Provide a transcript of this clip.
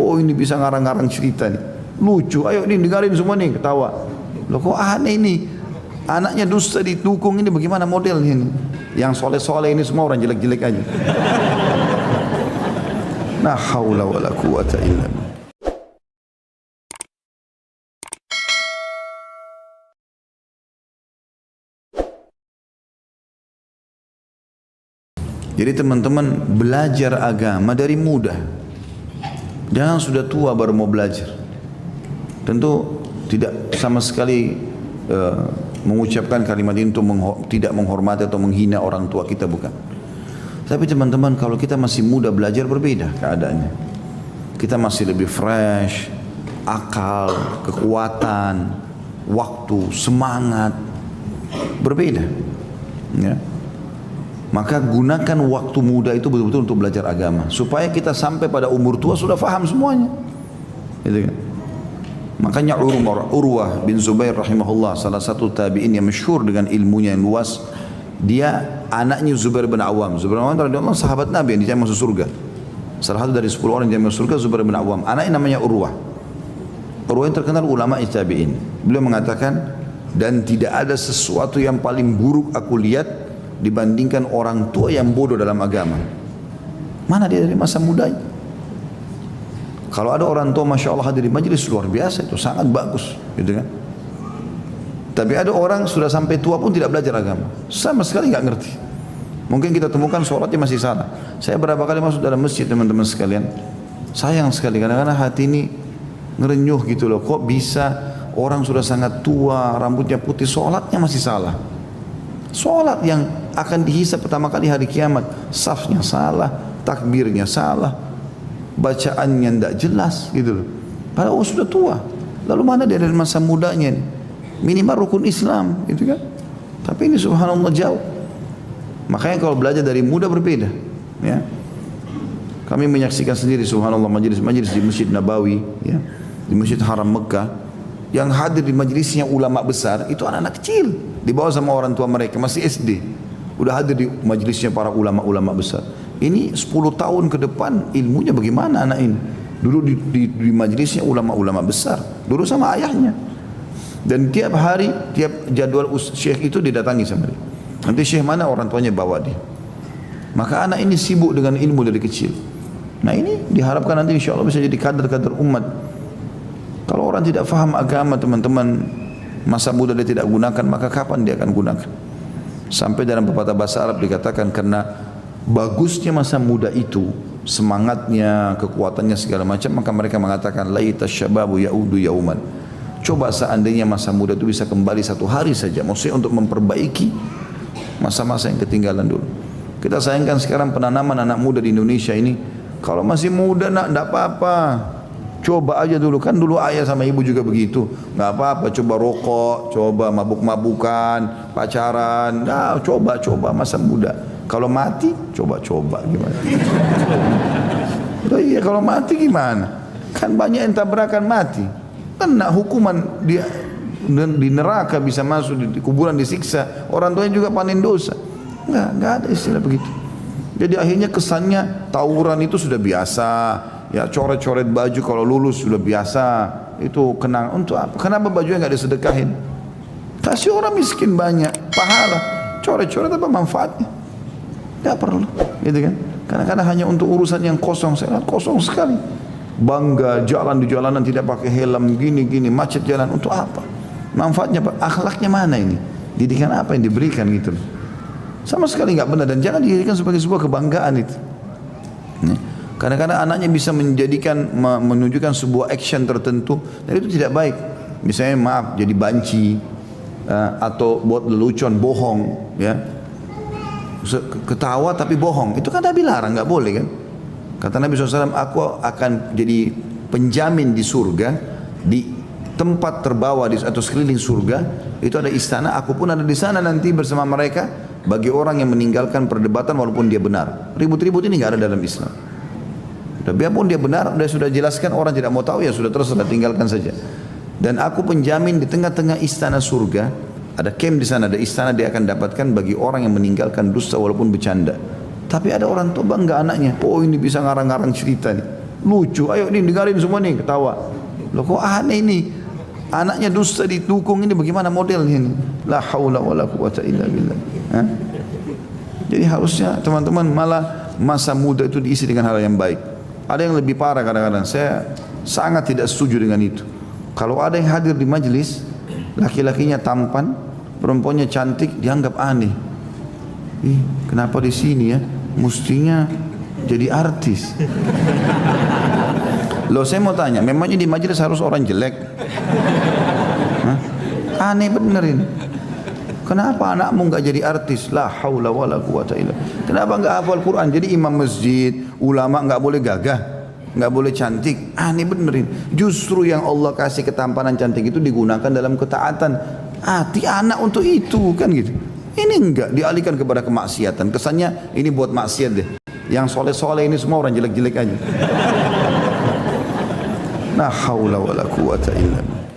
oh ini bisa ngarang-ngarang cerita nih, lucu, ayo nih dengarin semua nih, ketawa. Loh kok aneh ini, anaknya dusta didukung, ini bagaimana modelnya ini? Yang soleh-soleh ini semua orang jelek-jelek aja. La haula wala quwata illa billah. Jadi teman-teman, belajar agama dari muda. Jangan sudah tua baru mau belajar. Tentu tidak sama sekali mengucapkan kalimat ini untuk tidak menghormati atau menghina orang tua kita, bukan. Tapi teman-teman, kalau kita masih muda belajar berbeda keadaannya. Kita masih lebih fresh, akal, kekuatan, waktu, semangat berbeda. Ya. Maka gunakan waktu muda itu betul-betul untuk belajar agama, supaya kita sampai pada umur tua sudah faham semuanya. Gitu kan? Makanya Urwah bin Zubair rahimahullah, salah satu tabi'in yang masyhur dengan ilmunya yang luas, dia anaknya Zubair bin Awam. Zubair bin Awam radhiyallahu anhu sahabat Nabi yang dijamin masuk surga. Salah satu dari 10 orang yang masuk surga, Zubair bin Awam. Anaknya namanya Urwah. Urwah yang terkenal ulama tabi'in. Beliau mengatakan, dan tidak ada sesuatu yang paling buruk aku lihat dibandingkan orang tua yang bodoh dalam agama. Mana dia dari masa mudanya? Kalau ada orang tua Masya Allah hadir di majelis, luar biasa, itu sangat bagus, gitu kan. Tapi ada orang sudah sampai tua pun tidak belajar agama, sama sekali nggak ngerti. Mungkin kita temukan sholatnya masih salah. Saya berapa kali masuk dalam masjid teman-teman sekalian, sayang sekali kadang-kadang hati ini ngerenyuh gitu loh. Kok bisa orang sudah sangat tua, rambutnya putih, sholatnya masih salah. Sholat yang akan dihisab pertama kali hari kiamat, safnya salah, takbirnya salah, bacaannya tidak jelas gitu loh. Padahal sudah tua. Lalu mana dia dari masa mudanya ini? Minimal rukun Islam gitu kan. Tapi ini subhanallah jauh. Makanya kalau belajar dari muda berbeda, ya. Kami menyaksikan sendiri subhanallah majelis-majelis di Masjid Nabawi, ya, di Masjid Haram Mekah, yang hadir di majelisnya ulama besar itu anak-anak kecil, dibawa sama orang tua mereka masih SD, udah hadir di majelisnya para ulama-ulama besar. Ini 10 tahun ke depan ilmunya bagaimana anak ini? Dulu di majelisnya ulama-ulama besar, dulu sama ayahnya. Dan tiap hari, tiap jadwal syekh itu didatangi sama dia. Nanti syekh mana orang tuanya bawa dia. Maka anak ini sibuk dengan ilmu dari kecil. Nah ini diharapkan nanti insya Allah bisa jadi kader-kader umat. Kalau orang tidak faham agama teman-teman, masa muda dia tidak gunakan, maka kapan dia akan gunakan? Sampai dalam pepatah bahasa Arab dikatakan, karena bagusnya masa muda itu, semangatnya, kekuatannya segala macam, maka mereka mengatakan laita syababu yaudu yauman. Coba seandainya masa muda itu bisa kembali satu hari saja, maksudnya untuk memperbaiki masa-masa yang ketinggalan dulu. Kita sayangkan sekarang penanaman anak muda di Indonesia ini, kalau masih muda nak, tidak apa-apa. Coba aja dulu, kan dulu ayah sama ibu juga begitu. Nggak apa-apa, coba rokok, coba mabuk-mabukan, pacaran. Nah, coba masa muda. Kalau mati, coba gimana? Oh iya, kalau mati gimana? Kan banyak yang tabrakan mati. Kena hukuman dia di neraka, bisa masuk di kuburan disiksa. Orang tuanya juga panen dosa. Nggak ada istilah begitu. Jadi akhirnya kesannya tawuran itu sudah biasa. Ya coret-coret baju kalau lulus sudah biasa, itu kenang. Untuk apa? Kenapa bajunya nggak disedekahin? Kasih orang miskin banyak pahala. Coret-coret apa manfaatnya? Nggak perlu, gitu kan? Kadang-kadang hanya untuk urusan yang kosong. Saya lihat kosong sekali. Bangga jalan di jalanan tidak pakai helm, gini macet jalan, untuk apa? Manfaatnya apa? Akhlaknya mana ini? Didikan apa yang diberikan gitu? Sama sekali nggak benar, dan jangan dijadikan sebagai sebuah kebanggaan itu. Kadang-kadang anaknya bisa menunjukkan sebuah action tertentu, dan itu tidak baik. Misalnya maaf, jadi banci, atau buat lelucon, bohong, ya. Ketawa tapi bohong, itu kan Nabi larang, nggak boleh kan? Kata Nabi SAW, aku akan jadi penjamin di surga, di tempat terbawah atau sekeliling surga, itu ada istana, aku pun ada di sana nanti bersama mereka, bagi orang yang meninggalkan perdebatan walaupun dia benar. Ribut-ribut ini nggak ada dalam Islam. Dan biarpun dia benar, sudah jelaskan, orang tidak mau tahu, ya sudah terserah, tinggalkan saja. Dan aku penjamin di tengah-tengah istana surga, ada camp di sana, ada istana dia akan dapatkan bagi orang yang meninggalkan dusta walaupun bercanda. Tapi ada orang tua bangga anaknya, oh ini bisa ngarang-ngarang cerita nih, lucu, ayo nih dengarin semua nih, ketawa. Loh kok aneh ini? Anaknya dusta didukung ini bagaimana modelnya ini? La haula wala quwata illa billah. Jadi harusnya teman-teman malah masa muda itu diisi dengan hal yang baik. Ada yang lebih parah kadang-kadang, saya sangat tidak setuju dengan itu. Kalau ada yang hadir di majelis, laki-lakinya tampan, perempuannya cantik, dianggap aneh. Ih, kenapa di sini ya? Mestinya jadi artis. Loh saya mau tanya, memangnya di majelis harus orang jelek? Hah? Aneh bener ini. Kenapa anakmu enggak jadi artis? La haula wala quwata illa. Kenapa enggak hafal Quran? Jadi imam masjid, ulama enggak boleh gagah, enggak boleh cantik. Aneh bener ini. Justru yang Allah kasih ketampanan cantik itu digunakan dalam ketaatan. Hati anak untuk itu kan gitu. Ini enggak dialihkan kepada kemaksiatan. Kesannya ini buat maksiat deh. Yang soleh-soleh ini semua orang jelek-jelek aja. La haula wala quwata illa billah.